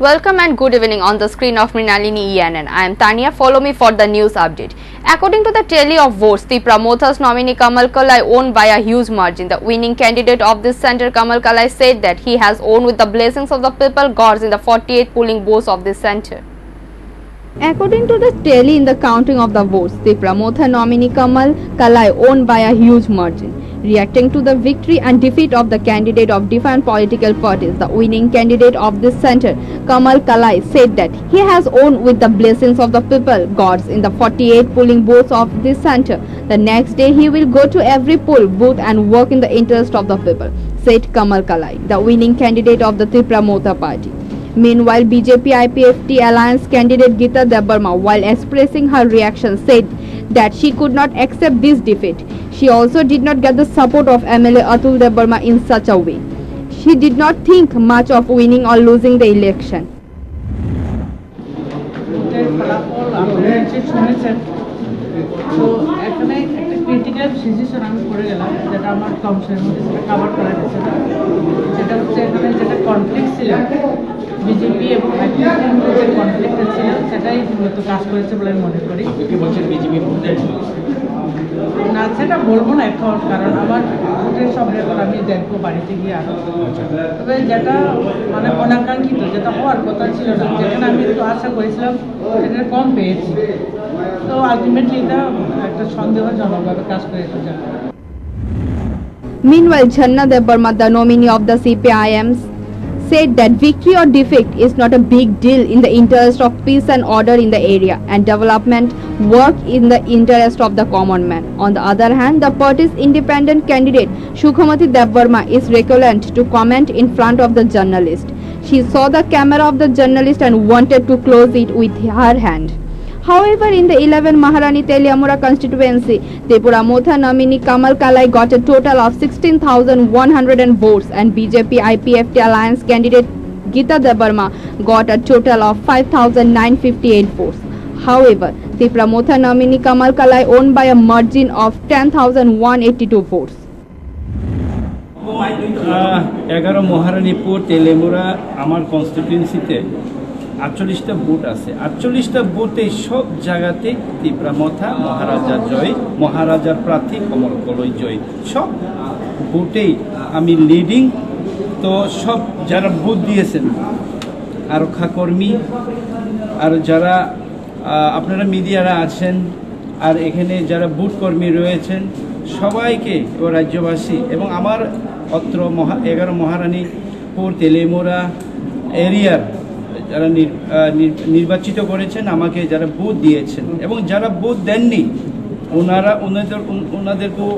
Welcome and good evening on the screen of Mrinalini ENN. I am Tania. Follow me for the news update. According to the tally of votes, the promoters nominee Kamal Kalai won by a huge margin. The winning candidate of this center, Kamal Kalai, said that he has won with the blessings of the people gods in the 48 polling booths of this center. According to the tally in the counting of the votes, the promoter nominee Kamal Kalai won by a huge margin. Reacting to the victory and defeat of the candidate of different political parties, the winning candidate of this center, Kamal Kalai, said that he has won with the blessings of the people gods in the 48 polling booths of this center. The next day he will go to every poll booth and work in the interest of the people, said Kamal Kalai, the winning candidate of the Tripura Mota party. Meanwhile, BJP IPFT alliance candidate Geeta Debbarma, while expressing her reaction, said that she could not accept this defeat. She also did not get the support of MLA Atul Debbarma in such a way. She did not think much of winning or losing the election. Critical situation আমি পড়ে গেলাম, যেটা আমার কম সময়ের মধ্যে সেটা cover করা গেছে না। সেটা হচ্ছে এখানে যেটা কনফ্লিক্ট ছিল বিজেপি এবং আইপিএফটির মধ্যে যে কনফ্লিক্টটা ছিল সেটাই মূলত কাজ করেছে বলে আমি মনে করি। না সেটা বলবো না এখন, কারণ আমার ভোটের সব রেকর্ড আমি দেখবো বাড়িতে গিয়ে আরো। তবে যেটা মানে অনাকাঙ্ক্ষিত, যেটা হওয়ার কথা ছিল না, যেখানে আমি একটু আশা করেছিলাম সেটা কম পেয়েছি, তো আলটিমেটলি এটা একটা সন্দেহজনকভাবে কাজ করে এসেছে। Meanwhile, Jhanna Debbarma, the nominee of the CPIM, said that victory or defeat is not a big deal in the interest of peace and order in the area and development work in the interest of the common man. On the other hand, the party's independent candidate Sukhamati Debbarma is reluctant to comment in front of the journalist. She saw the camera of the journalist and wanted to close it with her hand. However, in the 11 Maharani Teliamura constituency, Tripura Motha nominee Kamal Kalai got a total of 16,100 votes and BJP IPFT alliance candidate Geeta Debbarma got a total of 5,958 votes. However, Tripura Motha nominee Kamal Kalai won by a margin of 10,182 votes. 11 Maharanipur Teliamura আমার কনস্টিটিউয়েন্সিতে 48টা booth আছে। 48টা বুথে সব জায়গাতে ত্রিপুরা মথা মহারাজার জয়, মহারাজার প্রার্থী কমল কলই জয়। সব বুথেই আমি leading. তো সব যারা বুথ দিয়েছেন, আরক্ষাকর্মী আর যারা আপনারা মিডিয়ারা আছেন আর এখানে যারা বুথ কর্মী রয়েছেন সবাইকে ও রাজ্যবাসী এবং আমার অত্র 11 মহারানীপুর তেলেমুরা এরিয়ার যারা নির্বাচিত করেছেন, আমাকে যারা বুথ দিয়েছেন এবং যারা বুথ দেননি ওনাদেরকেও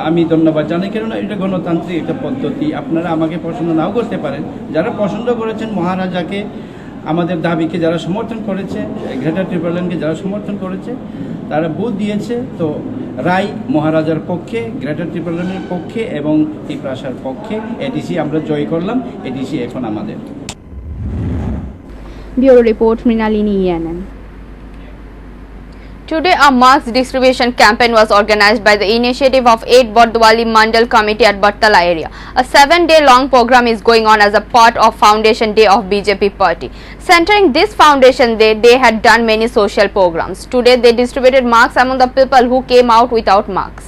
আমি ধন্যবাদ জানাই, কেননা এটা গণতান্ত্রিক একটা পদ্ধতি। আপনারা আমাকে পছন্দ নাও করতে পারেন, যারা পছন্দ করেছেন মহারাজাকে, আমাদের দাবিকে যারা সমর্থন করেছে, গ্রেটার ত্রিপুরাল্যান্ডকে যারা সমর্থন করেছে তারা বুথ দিয়েছে। তো রায় মহারাজার পক্ষে, গ্রেটার ত্রিপুরাল্যান্ডের পক্ষে এবং ত্রিপুরাসার পক্ষে। এডিসি আমরা জয় করলাম, এডিসি এখন আমাদের। Bureau Report, Mrinalini ENN. Today, a marks distribution campaign was organized by the initiative of 8 Bardwali Mandal Committee at Battala area. A 7-day-long program is going on as a part of Foundation Day of BJP party. Centering this Foundation Day, they had done many social programs. Today, they distributed marks among the people who came out without marks.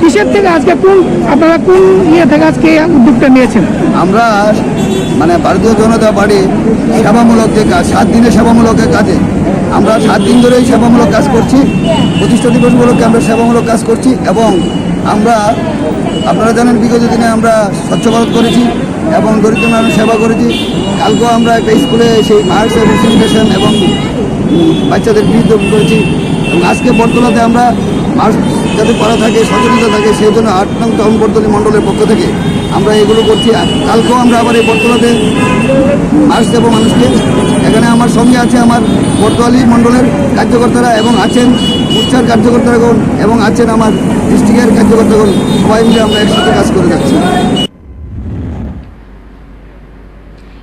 কিসের থেকে আজকে আপনারা কোন ইয়ে থেকে আজকে উদ্যোগটা নিয়েছেন? আমরা মানে ভারতীয় জনতা পার্টি সেবামূলক যে কাজ, 7 দিনের সেবামূলক কাজে আমরা 7 দিন ধরেই সেবামূলক কাজ করছি। প্রতিষ্ঠা দিবস উপলক্ষে আমরা সেবামূলক কাজ করছি এবং আমরা আপনারা জানেন বিগত দিনে আমরা স্বচ্ছ ভারত করেছি এবং দরিদ্র মানুষ সেবা করেছি। কালকেও আমরা একটা স্কুলে সেই মার্কস এবং সেলিব্রেশন এবং বাচ্চাদের বিরুদ্ধে করেছি এবং আজকে বর্তমানে আমরা মার্কস যাতে করা থাকে, সচেতনতা থাকে, সেই জন্য 8 নং টাউন বর্তলী মণ্ডলের পক্ষ থেকে আমরা এগুলো করছি। কালকেও আমরা আবার এই বর্তমানে মার্কস দেবো মানুষকে। এখানে আমার সঙ্গে আছে আমার বর্তলী মণ্ডলের কার্যকর্তারা এবং আছেন মোর্চার কার্যকর্তাগণ এবং আছেন আমার ডিস্ট্রিক্টের কার্যকর্তাগণ। সবাই মিলে আমরা একসাথে কাজ করে যাচ্ছি।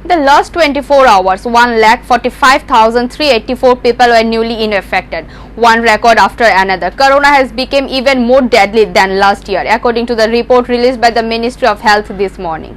In the last 24 hours, 1,45,384 people were newly infected, one record after another. Corona has become even more deadly than last year, according to the report released by the Ministry of Health this morning.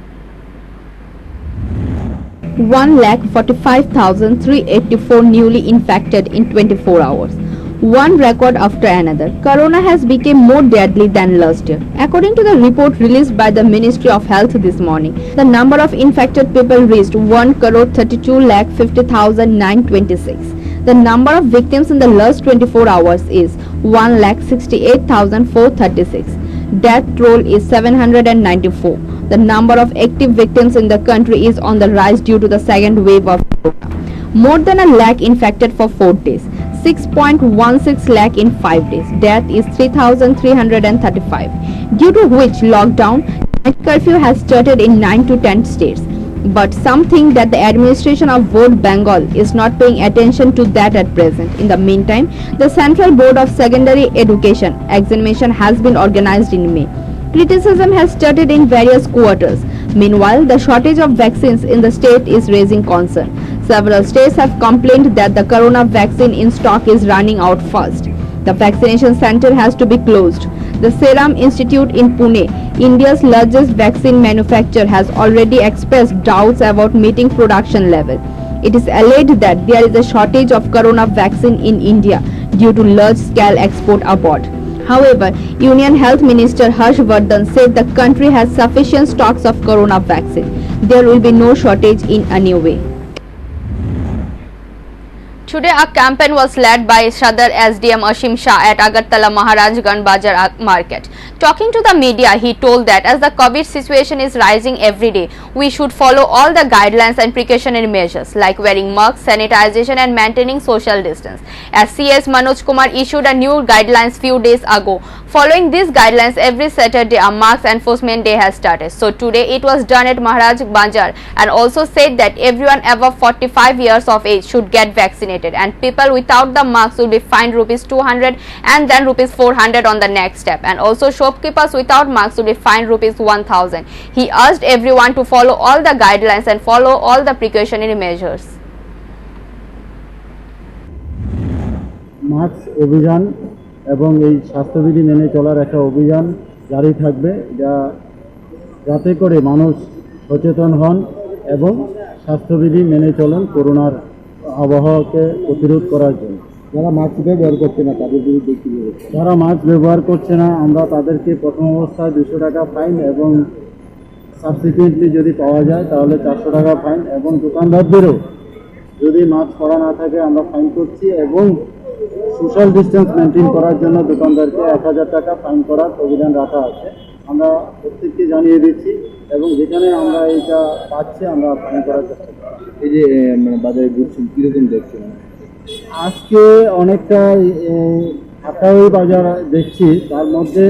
1,45,384 newly infected in 24 hours. One record after another. Corona has become more deadly than last year. According to the report released by the Ministry of Health this morning, the number of infected people reached 1,32,50,926. The number of victims in the last 24 hours is 1,68,436. Death toll is 794. The number of active victims in the country is on the rise due to the second wave of corona. More than a lakh infected for 4 days. 6.16 lakh in 5 days. Death is 3,335. Due to which lockdown, night curfew has started in 9 to 10 states. But some think that the administration of Board Bengal is not paying attention to that at present. In the meantime, the Central Board of Secondary Education examination has been organized in May. Criticism has started in various quarters. Meanwhile, the shortage of vaccines in the state is raising concern. Several states have complained that the corona vaccine in stock is running out fast. The vaccination center has to be closed. The Serum Institute in Pune, India's largest vaccine manufacturer, has already expressed doubts about meeting production level. It is alleged that there is a shortage of corona vaccine in India due to large-scale export abroad. However, Union Health Minister Harsh Vardhan said the country has sufficient stocks of corona vaccine. There will be no shortage in any way. Today, a campaign was led by Sadar SDM Ashim Shah at Agartala Maharajganj Bazar Market. Talking to the media, he told that as the COVID situation is rising every day, we should follow all the guidelines and precautionary measures like wearing masks, sanitization and maintaining social distance. As CS Manoj Kumar issued a new guidelines few days ago. Following these guidelines, every Saturday a mask enforcement day has started. So today it was done at Maharaj Bazar and also said that everyone above 45 years of age should get vaccinated. And people without the mask will be fined ₹200 and then ₹400 on the next step. And also shopkeepers without masks will be fined ₹1000. He urged everyone to follow all the guidelines and follow all the precautionary measures. Mask অভিযান এবং এই স্বাস্থ্যবিধি মেনে চলার একটা অভিযান জারি থাকবে, যাতে করে মানুষ সচেতন হন এবং স্বাস্থ্যবিধি মেনে চলেন করোনার আবহাওয়াকে প্রতিরোধ করার জন্য। যারা মাস্ক ব্যবহার করছে না তাদের বিরুদ্ধে কী হবে? যারা মাস্ক ব্যবহার করছে না আমরা তাদেরকে প্রথম অবস্থায় 200 টাকা ফাইন এবং সাবসিকুয়েন্টলি যদি পাওয়া যায় তাহলে 400 টাকা ফাইন, এবং দোকানদারদেরও যদি মাস্ক পরা না থাকে আমরা ফাইন করছি, এবং সোশ্যাল ডিস্টেন্স মেনটেন করার জন্য দোকানদারকে 1000 টাকা ফাইন করার প্রবিধান রাখা আছে। আমরা প্রত্যেককে জানিয়ে দিচ্ছি এবং যেখানে আমরা এটা পাচ্ছি আমরা ফাইন করার চেষ্টা করছি। এই যে বাজারে ঘুরছেন কীরকম দেখছেন? আজকে অনেকটা ঢাকাই বাজার দেখছি, তার মধ্যে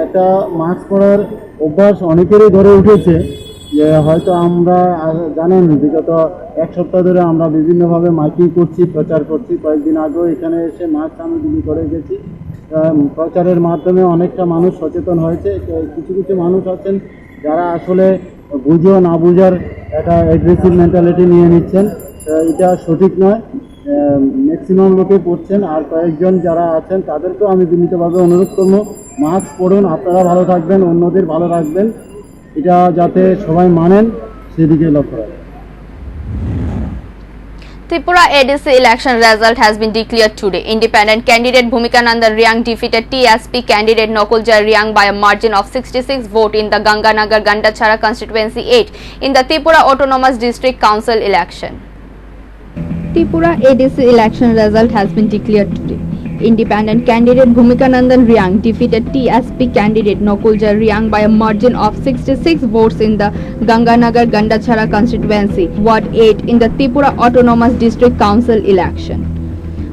একটা মাস্ক পরার অভ্যাস অনেকেরই ধরে উঠেছে। যে হয়তো আমরা জানেন বিগত এক সপ্তাহ ধরে আমরা বিভিন্নভাবে মাইকিং করছি, প্রচার করছি। কয়েকদিন আগেও এখানে এসে মাস্ক আমি বিলি করে গেছি। প্রচারের মাধ্যমে অনেকটা মানুষ সচেতন হয়েছে। কিছু কিছু মানুষ আছেন যারা আসলে বুঝো না বুঝার একটা অ্যাগ্রেসিভ মেন্টালিটি নিয়ে নিচ্ছেন, এটা সঠিক নয়। ম্যাক্সিমাম লোকে পড়ছেন, আর কয়েকজন যারা আছেন তাদেরকেও আমি বিনীতভাবে অনুরোধ করবো মাস্ক পরুন, আপনারা ভালো থাকবেন, অন্যদের ভালো রাখবেন, এটা যাতে সবাই মানেন সেদিকে লক্ষ্য রাখবেন। Tripura ADC election result has been declared today. Independent candidate Bhumika Nandan Riang defeated TSP candidate Nokulja Riang by a margin of 66 votes in the Ganganagar Gandachara constituency 8 in the Tripura Autonomous District Council election. Tripura ADC election result has been declared today. Independent candidate Bhumika Nandan Riang defeated TSP candidate Nokulja Riang by a margin of 66 votes in the Ganganagar Gandachara constituency, Ward 8 in the Tripura Autonomous District Council election.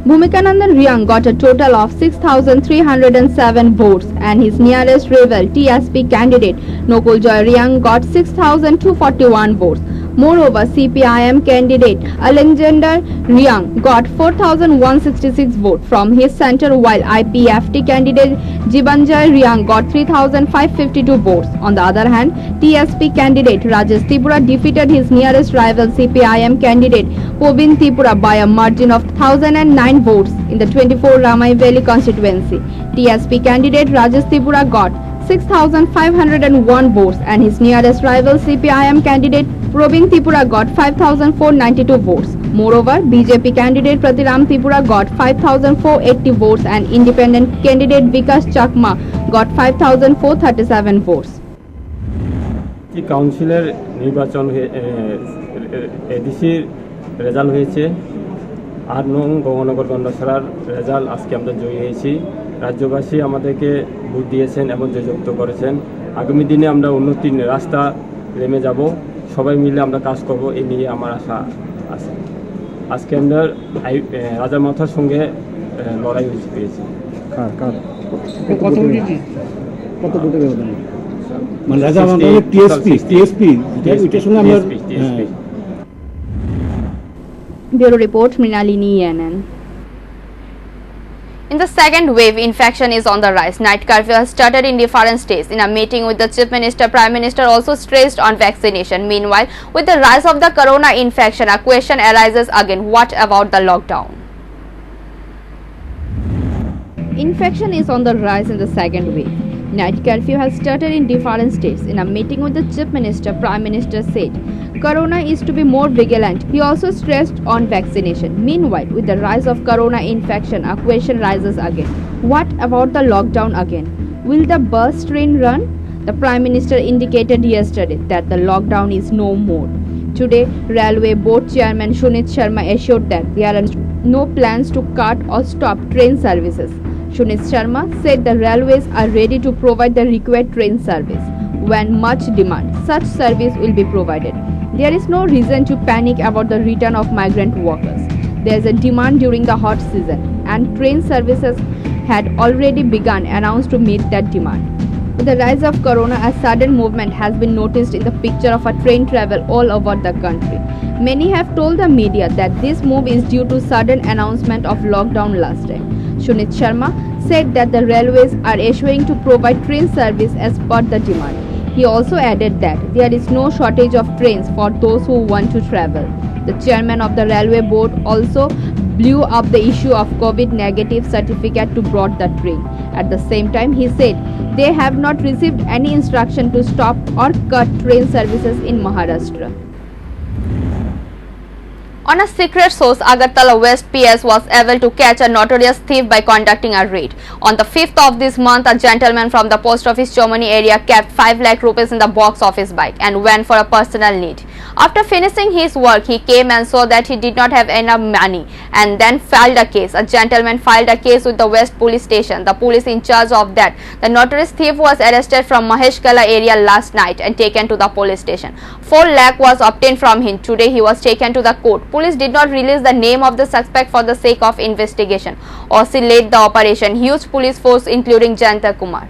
Bhumika Nandan Riang got a total of 6,307 votes and his nearest rival TSP candidate Nokulja Riang got 6,241 votes. Moreover, CPIM candidate Alexander Riang got 4,166 votes from his center, while IPFT candidate Jibanjay Riang got 3,552 votes. On the other hand, TSP candidate Rajesh Tripura defeated his nearest rival CPIM candidate Pobin Tripura by a margin of 1,009 votes in the 24 Ramai Valley constituency. TSP candidate Rajesh Tripura got 6,501 votes and his nearest rival CPIM candidate Probin Tripura got 5,492 votes. Moreover, BJP candidate Pratiram Tripura got 5,480 votes and independent candidate Vikas Chakma got 5,437 votes. কাউন্সিলের নির্বাচন এডিসির result হয়েছে 8 নং Ganganagar গন্ডাছড়ার result আজকে আমরা জয়ী হয়েছি। রাজ্যবাসী আমাদেরকে vote দিয়েছেন এবং জয়যুক্ত করেছেন। আগামী দিনে আমরা উন্নতির রাস্তা নেমে যাব, সবাই মিলে আমরা কাজ করব, এই নিয়ে আমার আশা আছে। আজকে আমরা রাজা মাথার সঙ্গে লড়াই পেয়েছি। মানে রাজা টিএসপি এটার সঙ্গে আমরা Bureau Report, Mrinalini ENN. In the second wave, infection is on the rise. Night curfew has started in different states. In a meeting with the Chief Minister, Prime Minister also stressed on vaccination. Meanwhile, with the rise of the corona infection, a question arises again: what about the lockdown? Infection is on the rise in the second wave. Night curfew has started in different states. In a meeting with the Chief Minister, Prime Minister said corona is to be more vigilant. He also stressed on vaccination. Meanwhile, with the rise of corona infection, a question rises again: what about the lockdown again? Will the bus train run? The Prime Minister indicated yesterday that the lockdown is no more. Today, Railway Board Chairman Shunit Sharma assured that there are no plans to cut or stop train services. Shunit Sharma said the railways are ready to provide the required train service. When much demand, such service will be provided. There is no reason to panic about the return of migrant workers. There is a demand during the hot season, and train services had already begun announced to meet that demand. With the rise of corona, a sudden movement has been noticed in the picture of a train travel all over the country. Many have told the media that this move is due to sudden announcement of lockdown last time. Shunit Sharma said that the railways are issuing to provide train service as per the demand. He also added that there is no shortage of trains for those who want to travel. The chairman of the railway board also blew up the issue of COVID negative certificate to board the train. At the same time, he said they have not received any instruction to stop or cut train services in Maharashtra. On a secret source, Agartala West PS was able to catch a notorious thief by conducting a raid. On the 5th of this month, a gentleman from the post office Chomani area kept 5 lakh rupees in the box of his bike and went for a personal need. After finishing his work, he came and saw that he did not have enough money and then filed a case. A gentleman filed a case with the West Police Station. The police in charge of that, the notorious thief, was arrested from Maheshkala area last night and taken to the police station. 4 lakh was obtained from him. Today he was taken to the court. Police did not release the name of the suspect for the sake of investigation. OC led the operation. Huge police force including Jayanta Kumar.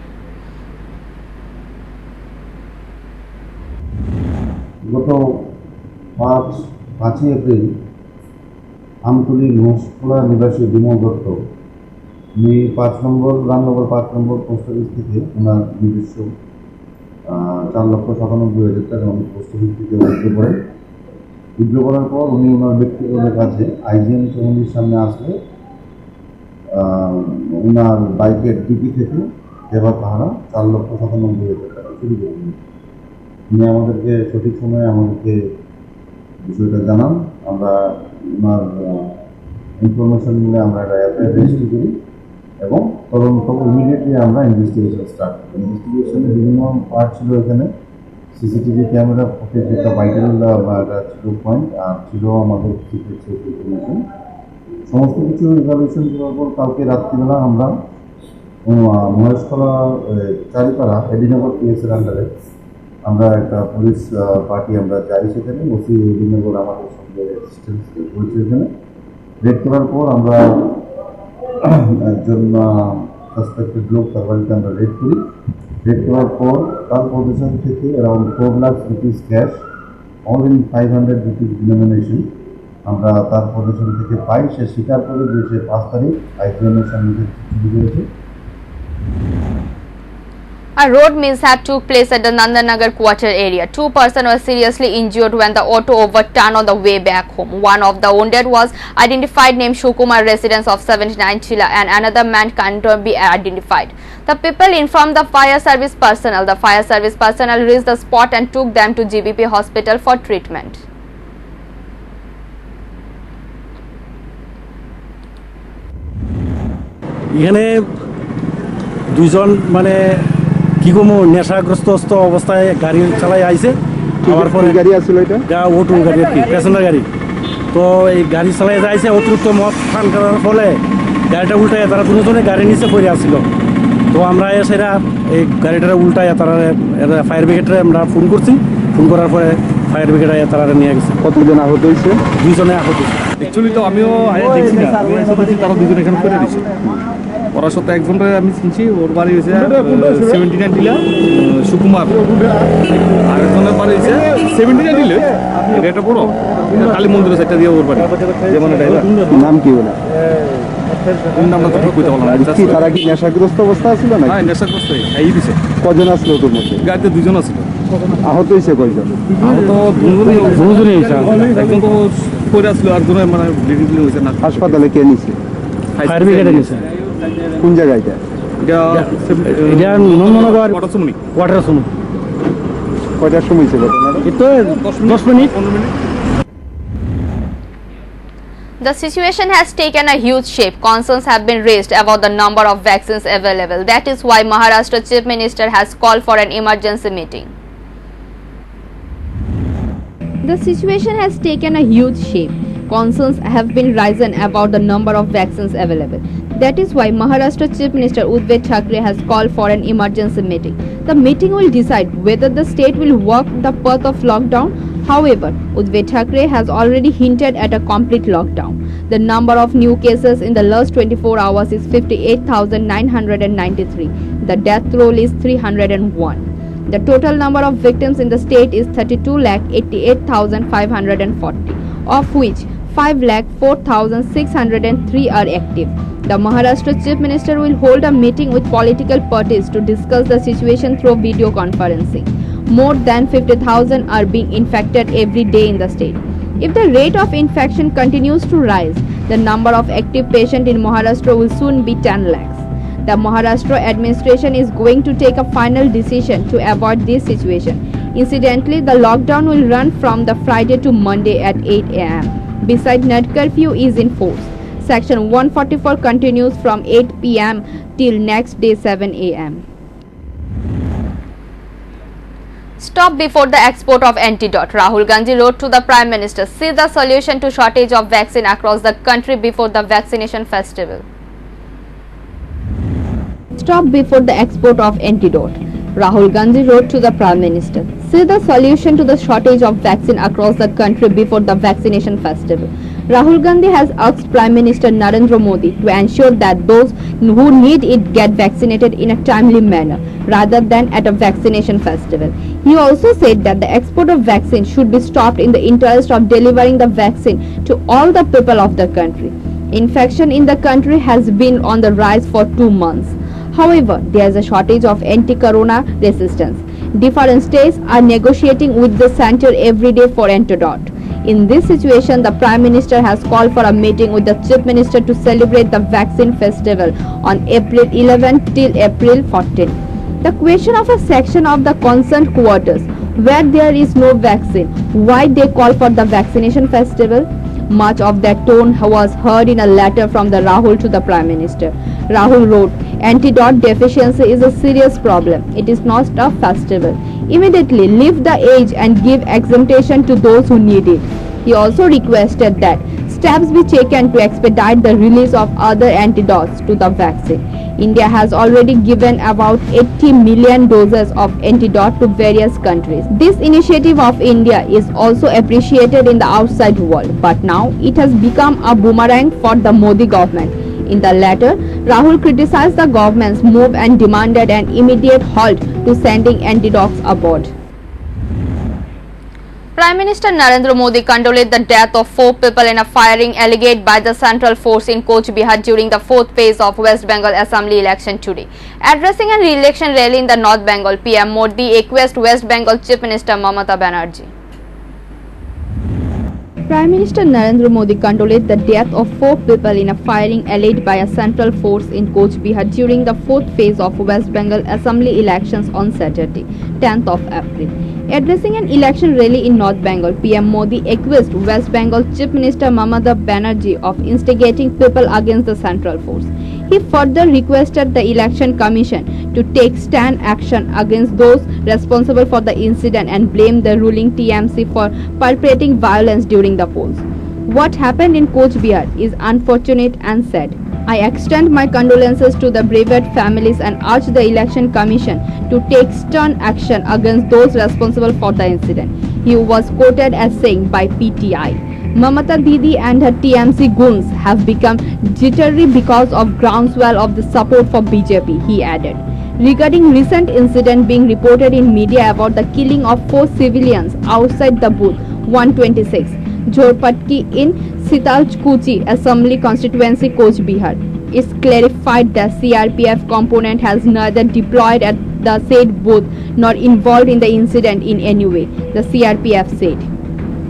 গত 5ই April Amtali Maheshkhola নিবাসী বিমল দত্ত উনি 5 নম্বর রামনগর 5 নম্বর post office থেকে ওনার নিজস্ব 4,97,000 টাকা post office থেকে withdraw করেন। Withdraw করার পর উনি ওনার ব্যক্তিগত কাজে আইজিএম চৌমনির সামনে আসলে ওনার বাইকের ডিপি থেকে এবার পাহারা 4,97,000 টাকা চুরি করে নিন। উনি আমাদেরকে সঠিক সময়ে আমাদেরকে বিষয়টা জানান। আমরা ওনার ইনফরমেশন নিয়ে আমরা একটা এফআইআর রেজিস্ট্রি করি এবং তদন্ত ইমিডিয়েটলি আমরা ইনভেস্টিগেশন স্টার্ট করি। ইনভেস্টিগেশনের বিভিন্ন পার্ট ছিল এখানে সিসিটিভি ক্যামেরা ফুটেজ, একটা ভাইটাল ছিল পয়েন্ট, আর ছিল আমাদের সিক্রেট সোর্স ইনফরমেশন। সমস্ত কিছু ইভ্যালুয়েশন করার পর কালকে রাত্রিবেলা আমরা মহেশখোলা চারিপাড়া এডিনগর পিএসের আন্ডারে আমরা একটা পুলিশ পার্টি আমরা যাই সেখানে। ওসি এডিনগর আমাদের সঙ্গে অ্যাসিস্ট্যান্স করেছে। এখানে রেড করার পর আমরা একজন সাসপেক্টেড লোক তার বাড়িতে আমরা রেড করি। রেড করার পর তার পজিশন থেকে around 4 lakh rupees cash all in 500 rupees denomination আমরা তার প্রদর্শন থেকে পাই। সে স্বীকার করে যে সে 5 তারিখ আইপিএমের সামনে চিঠি দিয়েছে। A road mishap took place at the Nandanagar quarter area. 2 persons were seriously injured when the auto overturned on the way back home. One of the wounded was identified named Shukumar, residence of 79 Chila, and another man cannot be identified. The people informed the fire service personnel. The fire service personnel reached the spot and took them to GBP hospital for treatment. এখানে দুইজন মানে কি কমো নেশাগ্রস্ত অবস্থায় গাড়ি চালাই আইছে। আমার পরে গাড়ি আসছিল, এটা অটো গাড়ি আর কি, প্যাসেঞ্জার গাড়ি। তো এই গাড়ি চালাই যাইছে, অতিরিক্ত মদ পান করার ফলে গাড়িটা উল্টায় তারা দুজনে গাড়ি নিচে পড়ে আসছিল। তো আমরা সেটা এই গাড়িটা উল্টায় তারা ফায়ার ব্রিগেডে আমরা ফোন করছি। ফোন করার পরে ফায়ার ব্রিগেডে তারা নিয়ে গেছে। কতজন আহত হয়েছে? 2 জনে আহত হয়েছে। অ্যাকচুয়ালি তো আমিও দেখছি না, আমি এসে দেখছি তারা 2 জন এখানে করে দিচ্ছে। ওরা সাথে একজনটা আমি চিনছি, ওর বাড়ি হয়েছে 79 টিলা সুকুমার, আর একজনের বাড়ি হয়েছে 79 টিলে এটা বড় কালী মন্দিরের সাইডটা দিয়ে ওর বাড়ি। যেমন নাম কি বলে নামটা তো ঠিক কইতে পারলাম না। তারা কি নেশাগ্রস্ত অবস্থা ছিল না? হ্যাঁ, নেশাগ্রস্ত এই দিছে। কজন আসলো তোর মধ্যে? গাড়িতে 2 জন আছিল। আহত হয়েছে কয়জন? আহত 2 জনই হয়েছে। একজন তো পড়ে আসলো, আর জনের মানে ব্লিডিং হয়েছে না। হাসপাতালে কে নিছে? ফায়ার ব্রিগেডে নিছে। কোন জায়গায় এটা? এটা নন্দনগর কোয়ার্টার সময়। কয়টার সময় ছিল ঘটনাটা? এই তো 10 minute 15 minute. The situation has taken a huge shape. Concerns have been raised about the number of vaccines available. That is why Maharashtra Chief Minister has called for an emergency meeting. The situation has taken a huge shape. Concerns have been risen about the number of vaccines available. That is why Maharashtra Chief Minister Uddhav Thackeray has called for an emergency meeting. The meeting will decide whether the state will walk the path of lockdown. However, Uddhav Thackeray has already hinted at a complete lockdown. The number of new cases in the last 24 hours is 58,993. The death roll is 301. The total number of victims in the state is 32,88,540, of which 5,04,603 are active. The Maharashtra Chief Minister will hold a meeting with political parties to discuss the situation through video conferencing. More than 50,000 are being infected every day in the state. If the rate of infection continues to rise, the number of active patients in Maharashtra will soon be 10 lakhs. The Maharashtra administration is going to take a final decision to avoid this situation. Incidentally, the lockdown will run from the Friday to Monday at 8 a.m. Besides, night curfew is in force. Section 144 continues from 8 p.m. till next day 7 a.m. Stop before the export of antidote. Rahul Gandhi wrote to the Prime Minister, see the solution to shortage of vaccine across the country before the vaccination festival. Stop before the export of antidote. Rahul Gandhi wrote to the Prime Minister, see the solution to the shortage of vaccine across the country before the vaccination festival. Rahul Gandhi has asked Prime Minister Narendra Modi to ensure that those who need it get vaccinated in a timely manner rather than at a vaccination festival. He also said that the export of vaccine should be stopped in the interest of delivering the vaccine to all the people of the country. Infection in the country has been on the rise for 2 months. However, there is a shortage of anti-corona resistance. Different states are negotiating with the center every day for antidote. In this situation, the Prime Minister has called for a meeting with the Chief Minister to celebrate the vaccine festival on April 11 till April 14. The question of a section of the concerned quarters where there is no vaccine, why they call for the vaccination festival? Much of that tone was heard in a letter from the Rahul to the Prime Minister. Rahul wrote, antidote deficiency is a serious problem. It is not a festival. Immediately lift the age and give exemption to those who need it. He also requested that steps be taken to expedite the release of other antidotes to the vaccine. India has already given about 80 million doses of antidote to various countries. This initiative of India is also appreciated in the outside world, but now it has become a boomerang for the Modi government. In the letter, Rahul criticized the government's move and demanded an immediate halt to sending antidotes abroad. Prime Minister Narendra Modi condoled the death of 4 people in a firing alleged by the Central Force in Coach Bihar during the 4th phase of West Bengal Assembly election today. Addressing an election rally in the North Bengal, PM Modi requested West Bengal Chief Minister Mamata Banerjee. Prime Minister Narendra Modi condoled the death of 4 people in a firing alleged by a Central Force in Coach Bihar during the 4th phase of West Bengal Assembly elections on Saturday, 10th of April. Addressing an election rally in North Bengal, PM Modi accused West Bengal Chief Minister Mamata Banerjee of instigating people against the Central Force. He further requested the Election Commission to take stand action against those responsible for the incident and blamed the ruling TMC for perpetrating violence during the polls. What happened in Coach Bihar is unfortunate and sad. I extend my condolences to the bereaved families and urge the Election Commission to take stern action against those responsible for the incident. He was quoted as saying by PTI. Mamata Didi and her TMC goons have become jittery because of groundswell of the support for BJP, he added. Regarding recent incident being reported in media about the killing of 4 civilians outside the booth 126, Jhorpatki in Sitalkuchi Assembly Constituency, Coach Bihar, it's clarified that CRPF component has neither deployed at the said booth nor involved in the incident in any way, the CRPF said.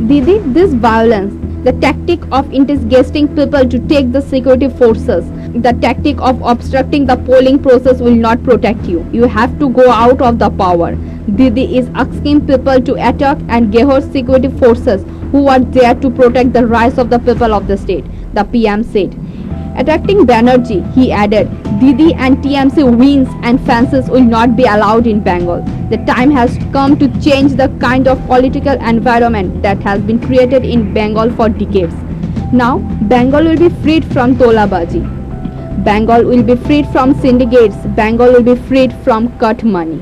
Didi, this violence, the tactic of instigating people to take the security forces, the tactic of obstructing the polling process will not protect you. You have to go out of the power. Didi is asking people to attack and Gehor security forces who are there to protect the rights of the people of the state, the PM said. Attacking Banerjee, he added, Didi and TMC wings and fences will not be allowed in Bengal. The time has come to change the kind of political environment that has been created in Bengal for decades. Now, Bengal will be freed from Tolabaji. Bengal will be freed from syndicates. Bengal will be freed from cut money.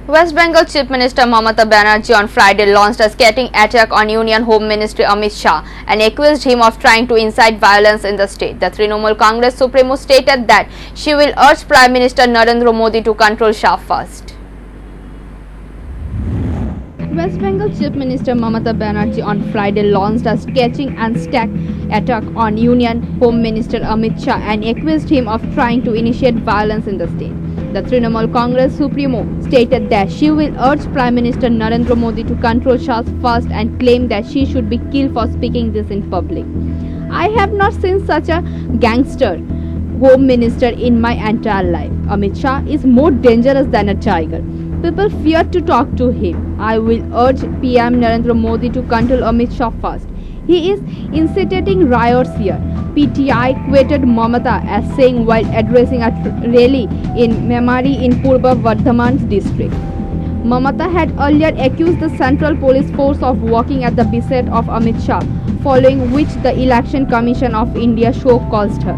West Bengal Chief Minister Mamata Banerjee on Friday launched a scathing attack on Union Home Minister Amit Shah and accused him of trying to incite violence in the state. The Trinamool Congress Supremo stated that she will urge Prime Minister Narendra Modi to control Shah first. West Bengal Chief Minister Mamata Banerjee on Friday launched a scathing and stack attack on Union Home Minister Amit Shah and accused him of trying to initiate violence in the state. The Trinamool Congress Supremo stated that she will urge Prime Minister Narendra Modi to control Shah first and claimed that she should be killed for speaking this in public. I have not seen such a gangster home minister in my entire life. Amit Shah is more dangerous than a tiger. People fear to talk to him. I will urge PM Narendra Modi to control Amit Shah first. He is incitating riots here. PTI quoted Mamata as saying while addressing a rally in Memari in Purba Bardhaman district. Mamata had earlier accused the Central Police Force of working at the behest of Amit Shah, following which the Election Commission of India show-caused her.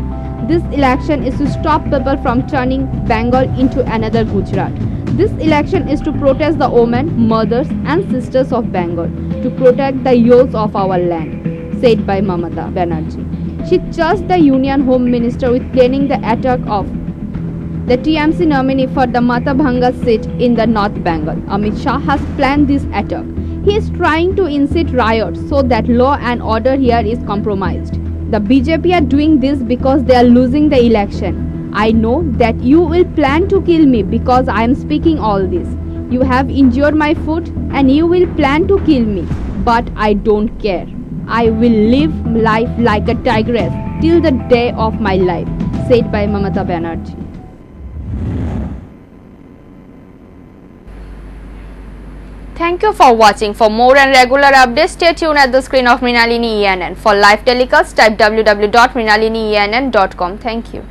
This election is to stop people from turning Bengal into another Gujarat. This election is to protect the women, mothers and sisters of Bengal, to protect the youths of our land, said by Mamata Banerjee. She charged the Union Home Minister with planning the attack of the TMC nominee for the Matabhanga seat in the North Bengal. Amit Shah has planned this attack. He is trying to incite riots so that law and order here is compromised. The BJP are doing this because they are losing the election. I know that you will plan to kill me because I am speaking all this. You have injured my foot and you will plan to kill me, but I don't care. I will live life like a tigress till the day of my life, said by Mamata Banerjee. Thank you for watching. For more and regular updates, stay tuned at the screen of Mrinalini ENN. For live telecasts, type www.mrinalinienn.com. Thank you.